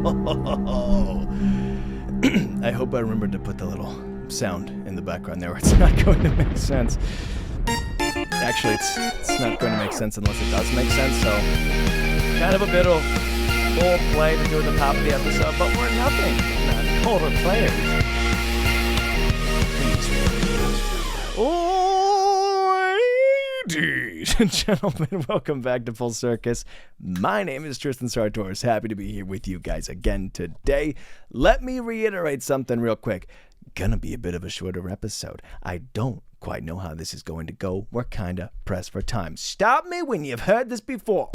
I hope I remembered to put the little sound in the background there. It's not going to make sense. Actually, it's not going to make sense unless it does make sense, so kind of a bit of full play to do at the top of the episode, but we're nothing. Not total players. Ladies and gentlemen, welcome back to Full Circus. My name is Tristan. Happy to be here with you guys again today. Let me reiterate something real quick. Gonna be a bit of a shorter episode. I don't quite know how this is going to go. We're kinda pressed for time. Stop me when you've heard this before.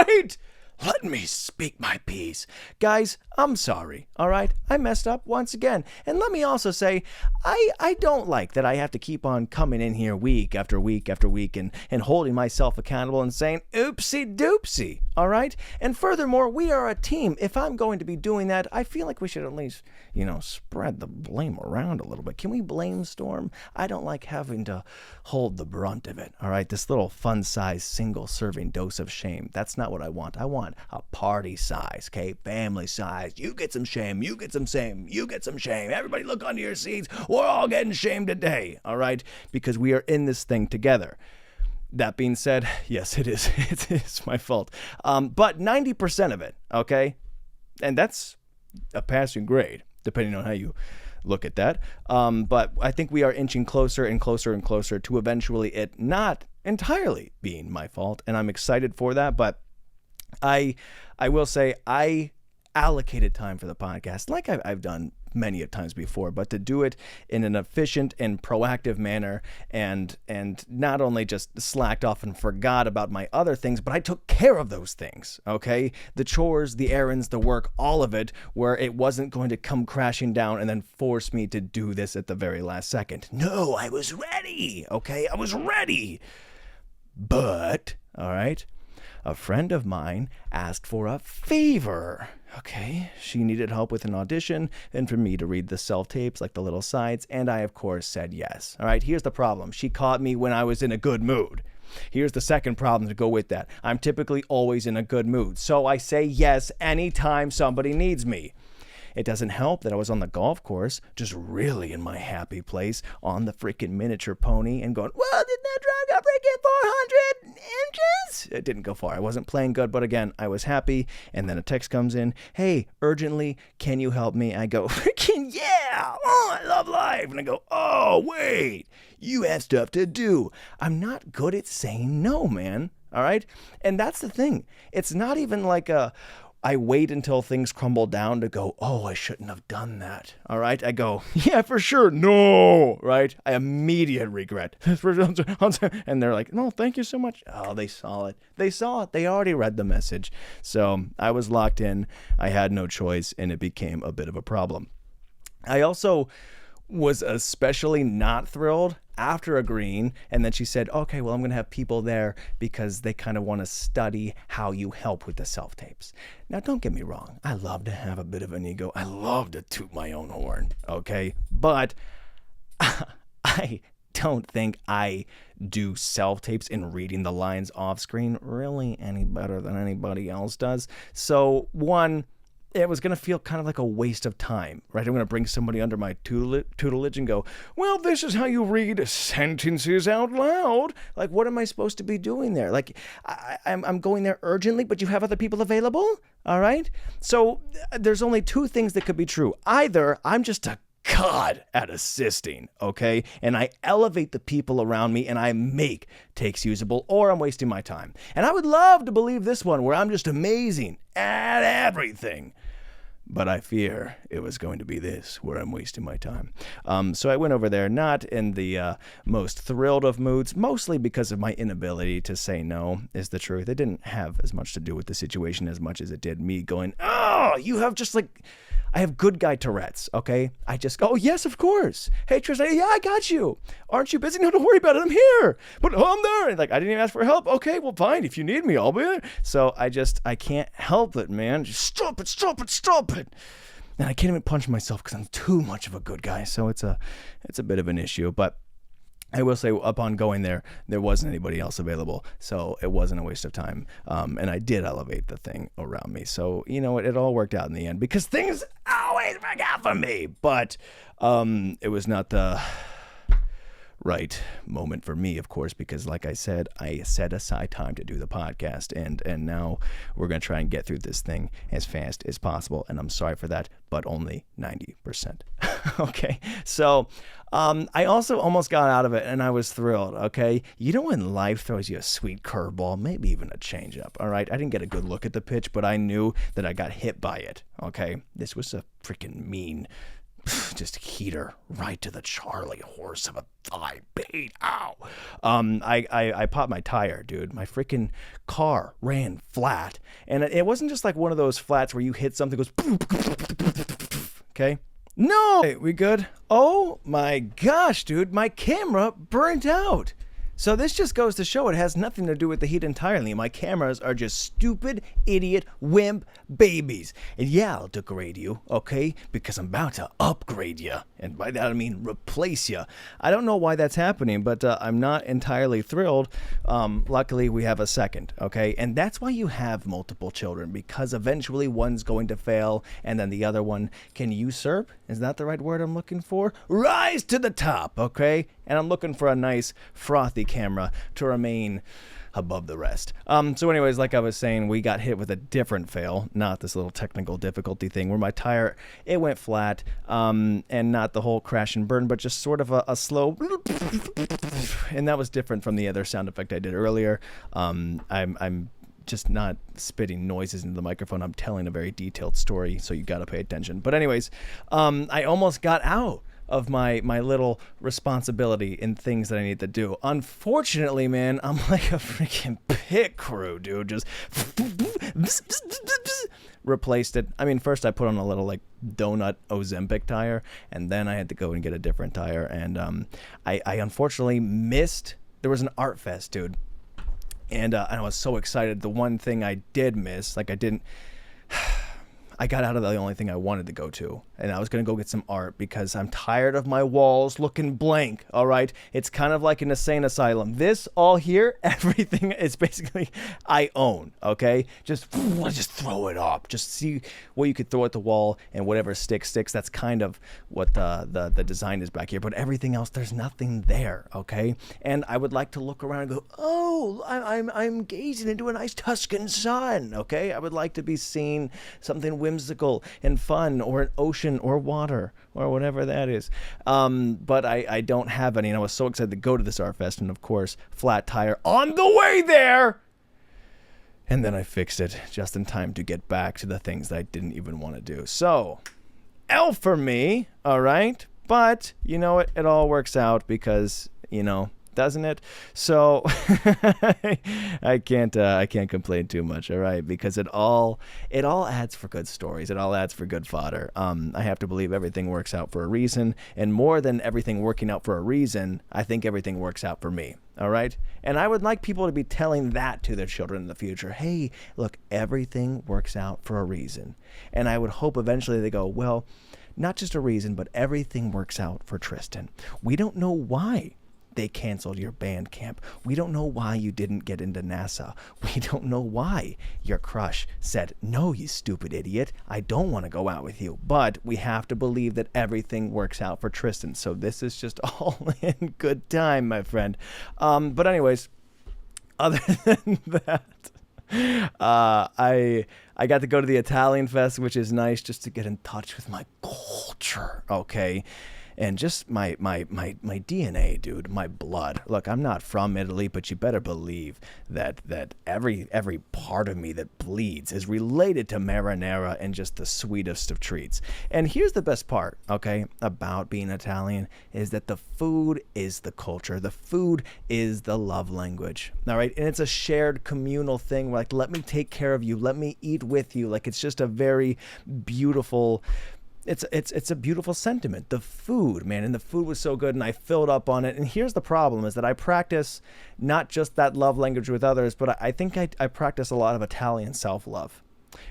Wait! Let me speak my piece. Guys, I'm sorry, all right? I messed up once again. And let me also say, I don't like that I have to keep on coming in here week after week after week and holding myself accountable and saying, oopsie doopsie, all right? And furthermore, we are a team. If I'm going to be doing that, I feel like we should at least, spread the blame around a little bit. Can we blame-storm? I don't like having to hold the brunt of it, all right? This little fun-sized single-serving dose of shame. That's not what I want. I want a party size, okay? Family size. You get some shame. You get some shame. You get some shame. Everybody look under your seats. We're all getting shamed today, all right? Because we are in this thing together. That being said, yes, it is. It is my fault. But 90% of it, okay? And that's a passing grade, depending on how you look at that. But I think we are inching closer and closer and closer to eventually it not entirely being my fault. And I'm excited for that, but I will say I allocated time for the podcast like I've done many of times before, but to do it in an efficient and proactive manner and not only just slacked off and forgot about my other things, but I took care of those things, okay? The chores, the errands, the work, all of it, where it wasn't going to come crashing down and then force me to do this at the very last second. No, I was ready, okay? I was ready. But, all right, a friend of mine asked for a favor. Okay, she needed help with an audition and for me to read the self-tapes, like the little sides, and I, of course, said yes. All right, here's the problem. She caught me when I was in a good mood. Here's the second problem to go with that. I'm typically always in a good mood, so I say yes anytime somebody needs me. It doesn't help that I was on the golf course, just really in my happy place, on the freaking miniature pony and going, well, did that drive go freaking 400 inches? It didn't go far. I wasn't playing good, but again, I was happy. And then a text comes in, hey, urgently, can you help me? I go, freaking yeah, oh, I love life. And I go, oh, wait, you have stuff to do. I'm not good at saying no, man. All right? And that's the thing. It's not even like I wait until things crumble down to go, oh, I shouldn't have done that. All right? I go, yeah, for sure. No, right? I immediate regret. And they're like, no, thank you so much. Oh, they saw it. They saw it. They already read the message. So I was locked in. I had no choice, and it became a bit of a problem. I also was especially not thrilled after agreeing, and then she said, okay, well, I'm going to have people there because they kind of want to study how you help with the self-tapes. Now, don't get me wrong. I love to have a bit of an ego. I love to toot my own horn, okay? But I don't think I do self-tapes and reading the lines off screen really any better than anybody else does. So, one, it was going to feel kind of like a waste of time, right? I'm going to bring somebody under my tutelage and go, well, this is how you read sentences out loud. Like, what am I supposed to be doing there? Like, I'm going there urgently, but you have other people available? All right? So there's only two things that could be true. Either I'm just a god at assisting, okay? And I elevate the people around me and I make takes usable, or I'm wasting my time. And I would love to believe this one where I'm just amazing at everything. But I fear it was going to be this, where I'm wasting my time. So I went over there, not in the most thrilled of moods, mostly because of my inability to say no, is the truth. It didn't have as much to do with the situation as much as it did me going, oh, you have just like... I have good guy Tourette's, okay? I just go, oh, yes, of course. Hey, Tristan, yeah, I got you. Aren't you busy? No, don't worry about it. I'm here. But I'm there. And like, I didn't even ask for help. Okay, well, fine. If you need me, I'll be there. So I can't help it, man. Just stop it. And I can't even punch myself because I'm too much of a good guy. So it's a bit of an issue. But I will say, upon going there wasn't anybody else available, so it wasn't a waste of time. And I did elevate the thing around me, so you know it all worked out in the end because things always work out for me. But it was not the right moment for me, of course, because like I said, I set aside time to do the podcast, and now we're gonna try and get through this thing as fast as possible. And I'm sorry for that, but only 90%. Okay, so I also almost got out of it, and I was thrilled. Okay, you know when life throws you a sweet curveball, maybe even a changeup. All right, I didn't get a good look at the pitch, but I knew that I got hit by it. Okay, this was a freaking mean, just heater right to the Charlie horse of a thigh beat. Ow. I popped my tire, dude. My freaking car ran flat, and it wasn't just like one of those flats where you hit something goes. Okay. No, hey, we good? Oh my gosh, dude, my camera burnt out. So this just goes to show it has nothing to do with the heat entirely. My cameras are just stupid, idiot, wimp babies. And yeah, I'll degrade you, okay? Because I'm about to upgrade you. And by that I mean replace you. I don't know why that's happening, but I'm not entirely thrilled. Luckily, we have a second, okay? And that's why you have multiple children, because eventually one's going to fail, and then the other one can usurp. Is that the right word I'm looking for? Rise to the top, okay? And I'm looking for a nice, frothy camera to remain above the rest. So anyways, like I was saying, we got hit with a different fail, not this little technical difficulty thing where my tire, it went flat, and not the whole crash and burn, but just sort of a slow, and that was different from the other sound effect I did earlier. I'm just not spitting noises into the microphone. I'm telling a very detailed story, so you got to pay attention. But anyways, I almost got out of my little responsibility in things that I need to do. Unfortunately, man, I'm like a freaking pit crew, dude. Just replaced it. I mean, first I put on a little like donut Ozempic tire, and then I had to go and get a different tire. And I unfortunately missed. There was an art fest, dude. And I was so excited. The one thing I did miss, like I got out of the only thing I wanted to go to, and I was going to go get some art because I'm tired of my walls looking blank, all right? It's kind of like an insane asylum. This all here, everything is basically I own, okay? Just throw it up. Just see what you could throw at the wall, and whatever sticks. That's kind of what the design is back here. But everything else, there's nothing there, okay? And I would like to look around and go, oh, I'm gazing into a nice Tuscan sun, okay? I would like to be seeing something whimsical and fun, or an ocean or water or whatever that is. But I don't have any, and I was so excited to go to this art fest, and of course, flat tire on the way there. And then I fixed it just in time to get back to the things that I didn't even want to do. So, L for me, all right? But you know what? It all works out because, you know, doesn't it? So I can't complain too much, all right? Because it all adds for good stories. It all adds for good fodder. I have to believe everything works out for a reason, and more than everything working out for a reason, I think everything works out for me. All right? And I would like people to be telling that to their children in the future. Hey, look, everything works out for a reason. And I would hope eventually they go, well, not just a reason, but everything works out for Tristan. We don't know why they canceled your band camp. We don't know why you didn't get into NASA. We don't know why your crush said, no, you stupid idiot, I don't want to go out with you. But we have to believe that everything works out for Tristan. So this is just all in good time, my friend. But anyways, other than that, I got to go to the Italian Fest, which is nice just to get in touch with my culture, okay? And just my DNA, dude, my blood. Look, I'm not from Italy, but you better believe that every part of me that bleeds is related to marinara and just the sweetest of treats. And here's the best part, okay, about being Italian is that the food is the culture. The food is the love language, all right? And it's a shared communal thing. Like, let me take care of you. Let me eat with you. Like, it's just a very beautiful... It's a beautiful sentiment. The food, man, and the food was so good, and I filled up on it. And here's the problem: is that I practice not just that love language with others, but I think I practice a lot of Italian self-love.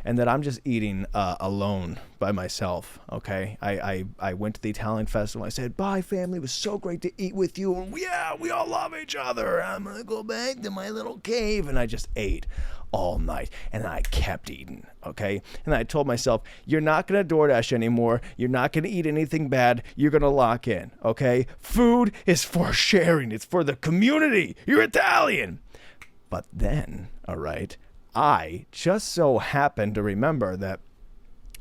and that I'm just eating alone by myself, okay? I went to the Italian festival. I said, bye, family. It was so great to eat with you. And yeah, we all love each other. I'm going to go back to my little cave. And I just ate all night, and I kept eating, okay? And I told myself, you're not going to DoorDash anymore. You're not going to eat anything bad. You're going to lock in, okay? Food is for sharing. It's for the community. You're Italian. But then, all right, I just so happened to remember that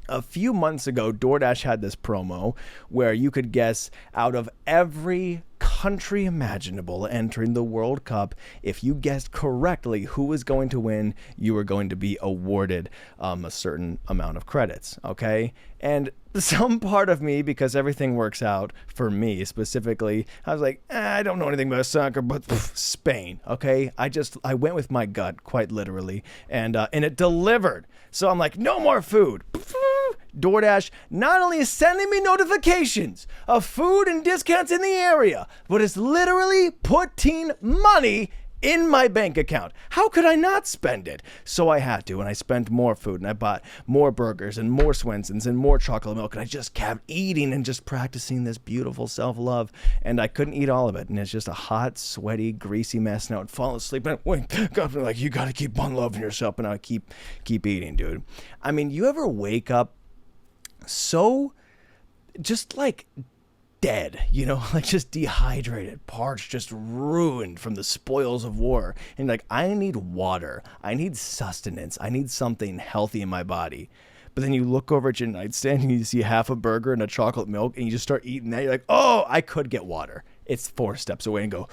a few months ago, DoorDash had this promo where you could guess out of every country imaginable entering the World Cup, if you guessed correctly who was going to win, you were going to be awarded a certain amount of credits, okay? And some part of me, because everything works out for me specifically, I was like, I don't know anything about soccer, but Spain, okay? I went with my gut, quite literally, and it delivered. So I'm like, no more food. DoorDash not only is sending me notifications of food and discounts in the area, but it's literally putting money in my bank account. How could I not spend it? So I had to, and I spent more food, and I bought more burgers and more Swensons and more chocolate milk, and I just kept eating and just practicing this beautiful self-love, and I couldn't eat all of it, and it's just a hot, sweaty, greasy mess, and I would fall asleep, and God, like, you gotta keep on loving yourself, and I would keep eating, dude. I mean, you ever wake up so just like dead, you know, like just dehydrated, parched, just ruined from the spoils of war, and like, I need water, I need sustenance, I need something healthy in my body. But then you look over at your nightstand and you see half a burger and a chocolate milk, and you just start eating that. You're like, oh, I could get water. It's 4 steps away, and go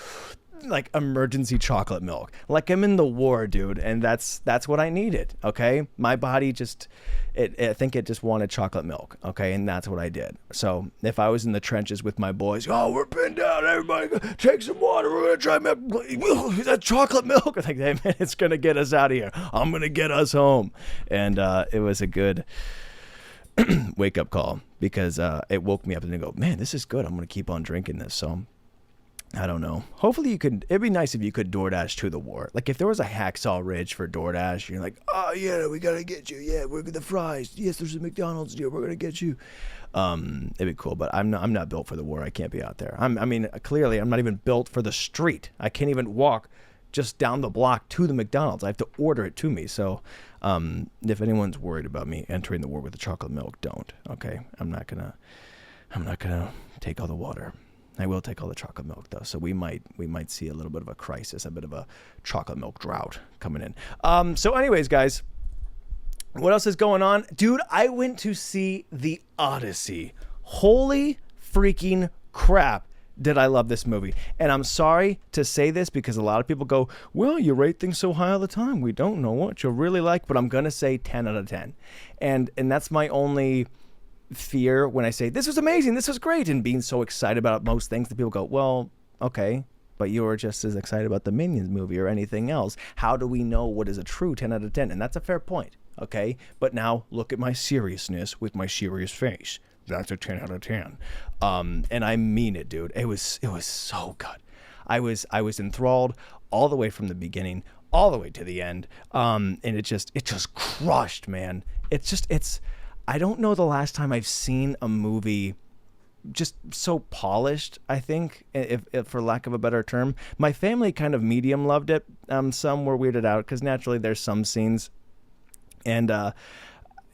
like emergency chocolate milk, like I'm in the war, dude. And that's what I needed, okay? My body just, I think it just wanted chocolate milk, okay? And that's what I did. So if I was in the trenches with my boys, oh, we're pinned down, everybody take some water, we're gonna try that chocolate milk. I'm like, hey man, it's gonna get us out of here, I'm gonna get us home. And it was a good wake up call, because it woke me up and I go, man, this is good, I'm gonna keep on drinking this. So I don't know. Hopefully it'd be nice if you could DoorDash to the war. Like if there was a Hacksaw Ridge for DoorDash, you're like, oh yeah, we gotta get you. Yeah, we're the fries. Yes, there's a McDonald's deal. We're gonna get you. It'd be cool, but I'm not built for the war. I can't be out there. I mean, clearly I'm not even built for the street. I can't even walk just down the block to the McDonald's. I have to order it to me. So if anyone's worried about me entering the war with the chocolate milk, don't. Okay, I'm not gonna take all the water. I will take all the chocolate milk though, so we might see a little bit of a crisis, a bit of a chocolate milk drought coming in. So anyways, guys, what else is going on? Dude, I went to see The Odyssey. Holy freaking crap, did I love this movie. And I'm sorry to say this, because a lot of people go, well, you rate things so high all the time, we don't know what you really like, but I'm gonna say 10 out of 10. And that's my only fear when I say this was amazing, this was great, and being so excited about most things that people go, well, okay, but you were just as excited about the Minions movie or anything else. How do we know what is a true 10 out of 10? And that's a fair point, okay? But now look at my seriousness with my serious face. That's a 10 out of 10. And I mean it, dude. It was so good. I was enthralled all the way from the beginning all the way to the end. And it just crushed, man. I don't know the last time I've seen a movie just so polished, I think, if for lack of a better term. My family kind of medium loved it. Some were weirded out, because naturally there's some scenes. And,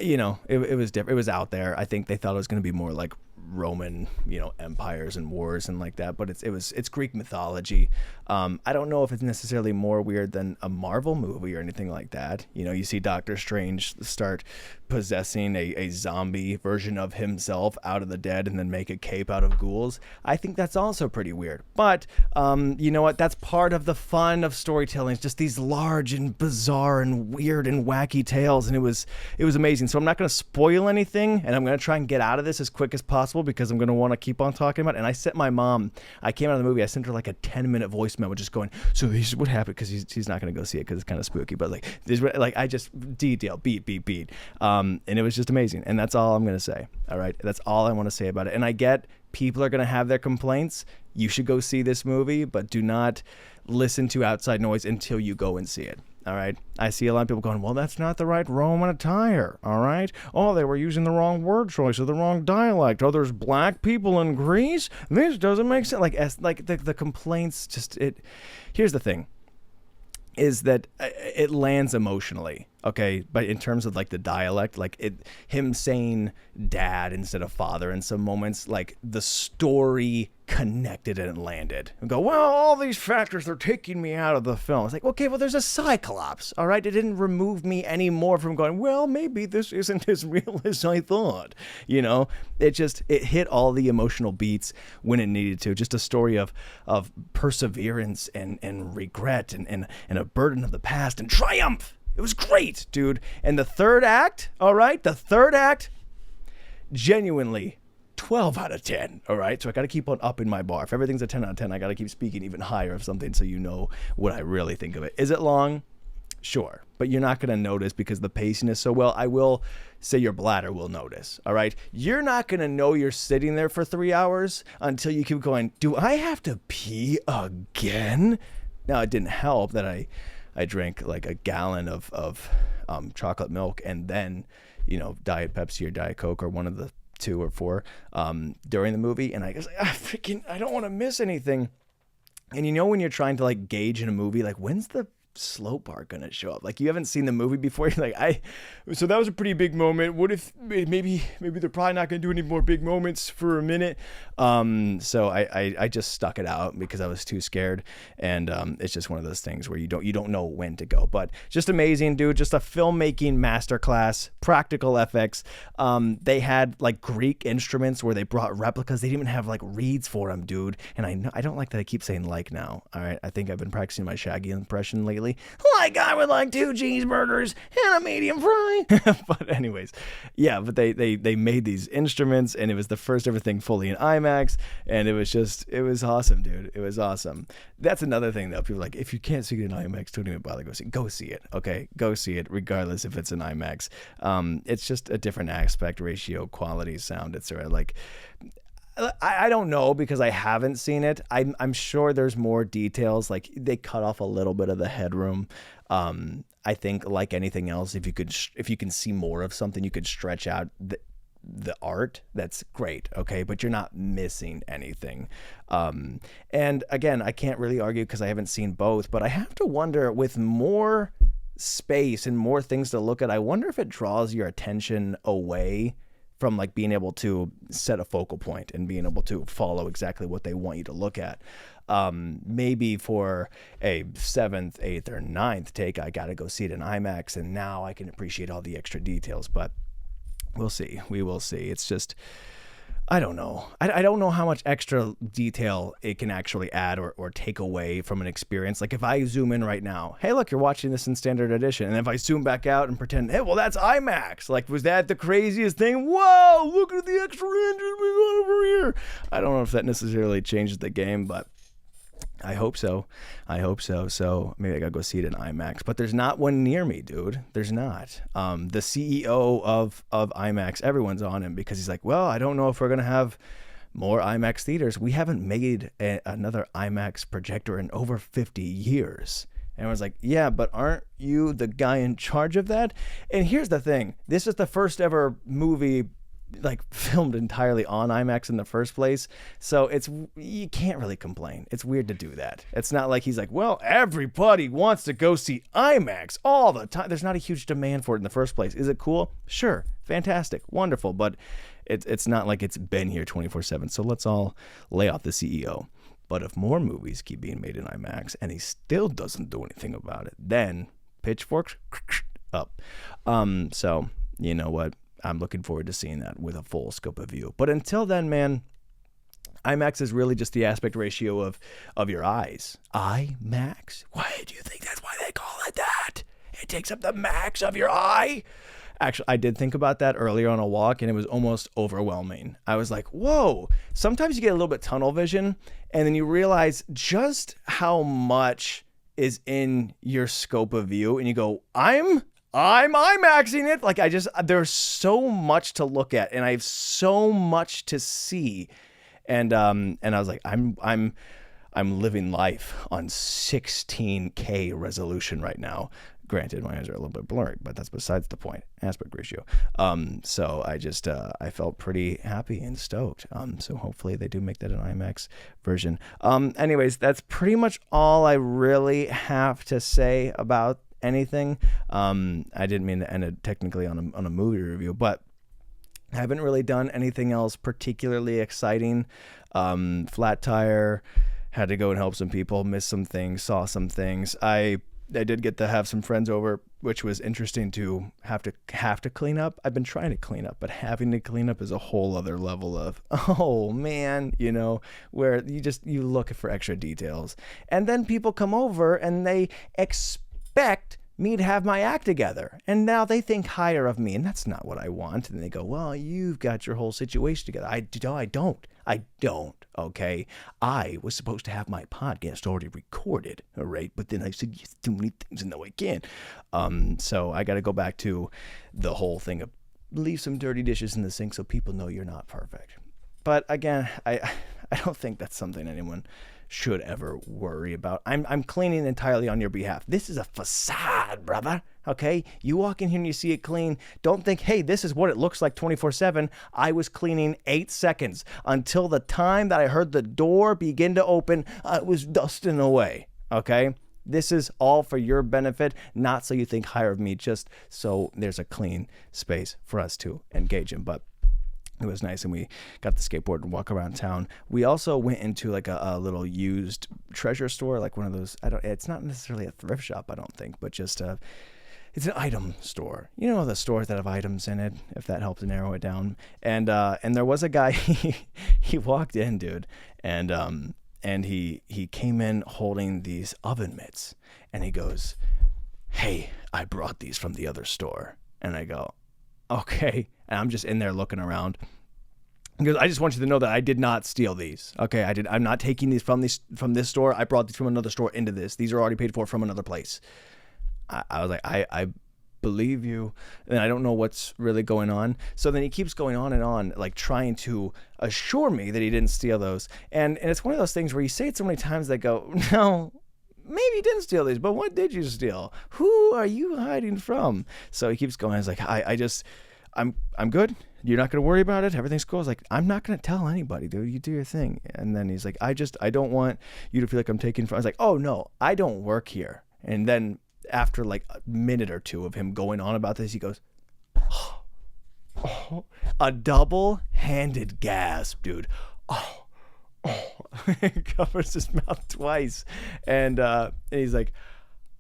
you know, it was different. It was out there. I think they thought it was going to be more like Roman, you know, empires and wars and like that, but it's Greek mythology. I don't know if it's necessarily more weird than a Marvel movie or anything like that. You know, you see Doctor Strange start possessing a zombie version of himself out of the dead and then make a cape out of ghouls. I think that's also pretty weird. But you know what? That's part of the fun of storytelling. It's just these large and bizarre and weird and wacky tales, and it was amazing. So I'm not going to spoil anything, and I'm going to try and get out of this as quick as possible, because I'm going to want to keep on talking about it. And I sent my mom, I came out of the movie, I sent her like a 10-minute voice memo just going, so this is what happened, because she's not going to go see it because it's kind of spooky, but like this, like I just detail beat. And it was just amazing. And that's all I'm going to say. All right. That's all I want to say about it. And I get people are going to have their complaints. You should go see this movie, but do not listen to outside noise until you go and see it. All right. I see a lot of people going, well, that's not the right Roman attire. All right. Oh, they were using the wrong word choice or the wrong dialect. Oh, there's black people in Greece. This doesn't make sense. Like the complaints just here's the thing is that it lands emotionally. Okay. But in terms of like the dialect, like him saying dad instead of father in some moments, like the story connected and landed and go, well, all these factors are taking me out of the film. It's like, okay, well, there's a Cyclops. All right. It didn't remove me any more from going, well, maybe this isn't as real as I thought. It hit all the emotional beats when it needed to. Just a story of perseverance and regret and a burden of the past and triumph. It was great, dude. And the third act, all right, genuinely 12 out of 10, all right? So I got to keep on upping my bar. If everything's a 10 out of 10, I got to keep speaking even higher of something so you know what I really think of it. Is it long? Sure. But you're not going to notice because the pacing is so well. I will say your bladder will notice, all right? You're not going to know you're sitting there for 3 hours until you keep going, do I have to pee again? Now, it didn't help that I drank like a gallon of chocolate milk and then, Diet Pepsi or Diet Coke or one of the 2 or 4 during the movie. And I was like, I don't want to miss anything. And when you're trying to like gauge in a movie, like when's the slow part gonna show up? Like you haven't seen the movie before. You're like, so that was a pretty big moment. What if maybe they're probably not gonna do any more big moments for a minute? So I just stuck it out because I was too scared. And it's just one of those things where you don't know when to go. But just amazing, dude. Just a filmmaking masterclass, practical FX. They had like Greek instruments where they brought replicas. They didn't even have like reeds for them, dude. And I don't like that I keep saying like now. All right, I think I've been practicing my Shaggy impression lately. Like I would like 2 cheeseburgers and a medium fry. But anyways, yeah, but they made these instruments and it was the first ever thing fully in IMAX. And it was awesome, dude. It was awesome. That's another thing though. People are like, if you can't see it in IMAX, don't even bother go see it. Okay, go see it regardless if it's in IMAX. It's just a different aspect ratio, quality, sound, etc. Like I don't know because I haven't seen it. I'm sure there's more details. Like they cut off a little bit of the headroom. I think like anything else, if you can see more of something, you could stretch out the art. That's great. Okay. But you're not missing anything. And again, I can't really argue because I haven't seen both, but I have to wonder with more space and more things to look at, I wonder if it draws your attention away from like being able to set a focal point and being able to follow exactly what they want you to look at. Maybe for a 7th, 8th, or 9th take, I got to go see it in IMAX and now I can appreciate all the extra details, but we'll see. We will see. It's just, I don't know. I don't know how much extra detail it can actually add or take away from an experience. Like if I zoom in right now, hey, look, you're watching this in standard edition. And if I zoom back out and pretend, hey, well, that's IMAX. Like, was that the craziest thing? Whoa, look at the extra engine we got over here. I don't know if that necessarily changes the game, but I hope so. So maybe I gotta go see it in IMAX. But there's not one near me, dude. There's not. The CEO of IMAX, everyone's on him because he's like, well, I don't know if we're gonna have more IMAX theaters. We haven't made another IMAX projector in over 50 years. And everyone's like, yeah, but aren't you the guy in charge of that? And here's the thing. This is the first ever movie like filmed entirely on IMAX in the first place. So you can't really complain. It's weird to do that. It's not like he's like, well, everybody wants to go see IMAX all the time. There's not a huge demand for it in the first place. Is it cool? Sure. Fantastic. Wonderful. But it's not like it's been here 24/7. So let's all lay off the CEO. But if more movies keep being made in IMAX and he still doesn't do anything about it, then pitchforks up. So you know what? I'm looking forward to seeing that with a full scope of view. But until then, man, IMAX is really just the aspect ratio of your eyes. IMAX? Why do you think that's why they call it that? It takes up the max of your eye? Actually, I did think about that earlier on a walk, and it was almost overwhelming. I was like, whoa. Sometimes you get a little bit tunnel vision, and then you realize just how much is in your scope of view, and you go, I'm IMAXing it. Like there's so much to look at and I have so much to see. And I was like, I'm living life on 16K resolution right now. Granted, my eyes are a little bit blurry, but that's besides the point. Aspect ratio. So I just, I felt pretty happy and stoked. So hopefully they do make that an IMAX version. Anyways, that's pretty much all I really have to say about anything. I didn't mean to end it technically on a movie review, but I haven't really done anything else particularly exciting. Flat tire, had to go and help some people, missed some things, saw some things. I did get to have some friends over, which was interesting to have to clean up. I've been trying to clean up, but having to clean up is a whole other level of, oh man, where you look for extra details. And then people come over and they expect me to have my act together. And now they think higher of me, and that's not what I want. And they go, well, you've got your whole situation together. I don't, okay? I was supposed to have my podcast already recorded, all right? But then I said, yes, too many things, and no, I can't. So I got to go back to the whole thing of leave some dirty dishes in the sink so people know you're not perfect. But again, I don't think that's something anyone should ever worry about. I'm cleaning entirely on your behalf. This is a facade, brother. Okay? You walk in here and you see it clean. Don't think, hey, this is what it looks like 24/7. I was cleaning 8 seconds. Until the time that I heard the door begin to open, I was dusting away. Okay? This is all for your benefit, not so you think higher of me, just so there's a clean space for us to engage in. But it was nice, and we got the skateboard and walk around town. We also went into like a little used treasure store, like one of those. It's not necessarily a thrift shop, I don't think, but just it's an item store. You know, the stores that have items in it, if that helps to narrow it down. And there was a guy. He walked in, dude, and he came in holding these oven mitts, and he goes, "Hey, I brought these from the other store." And I go, "Okay." And I'm just in there looking around, because I just want you to know that I did not steal these. Okay, I'm not taking these from this store. I brought these from another store into this. These are already paid for from another place. I was like, I believe you, and I don't know what's really going on. So then he keeps going on and on, like trying to assure me that he didn't steal those. And it's one of those things where you say it so many times that go, no, maybe you didn't steal these, but what did you steal? Who are you hiding from? So he keeps going. He's like, I'm good. You're not going to worry about it. Everything's cool. I was like, I'm not going to tell anybody, dude. You do your thing. And then he's like, I don't want you to feel like I'm taking from. I was like, oh no, I don't work here. And then after like a minute or two of him going on about this, he goes, oh, a double-handed gasp, dude. Oh, he covers his mouth twice. And he's like,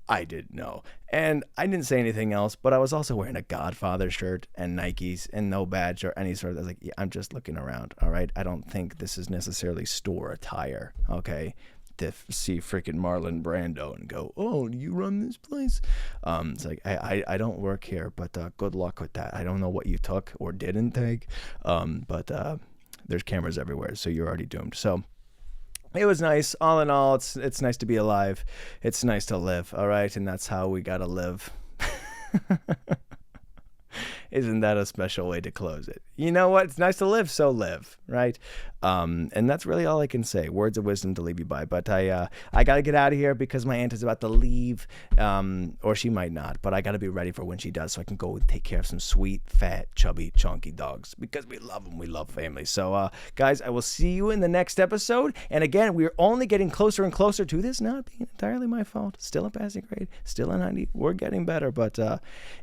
I didn't know. And I didn't say anything else, but I was also wearing a Godfather shirt and Nikes and no badge or any sort of, I was like, yeah, I'm just looking around. All right. I don't think this is necessarily store attire. Okay. To see freaking Marlon Brando and go, oh, do you run this place? It's like, I don't work here, but good luck with that. I don't know what you took or didn't take. But there's cameras everywhere, so you're already doomed. So it was nice. All in all, it's nice to be alive. It's nice to live, all right? And that's how we got to live. Isn't that a special way to close it? You know what? It's nice to live, so live, right? And that's really all I can say. Words of wisdom to leave you by. But I got to get out of here because my aunt is about to leave, or she might not. But I got to be ready for when she does so I can go and take care of some sweet, fat, chubby, chunky dogs because we love them. We love family. So, guys, I will see you in the next episode. And again, we're only getting closer and closer to this not being entirely my fault. Still a passing grade, still a 90. We're getting better. But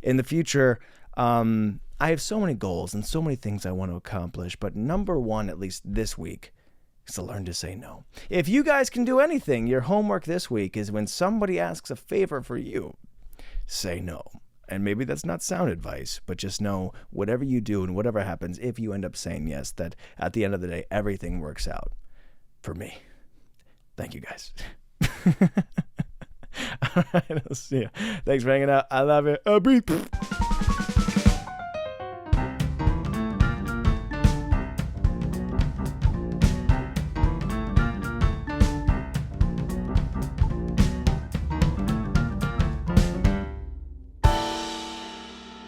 in the future, I have so many goals and so many things I want to accomplish, but number one, at least this week, is to learn to say no. If you guys can do anything, your homework this week is when somebody asks a favor for you, say no. And maybe that's not sound advice, but just know whatever you do and whatever happens, if you end up saying yes, that at the end of the day, everything works out for me. Thank you, guys. All right, I'll see you. Thanks for hanging out. I love it. Breathe.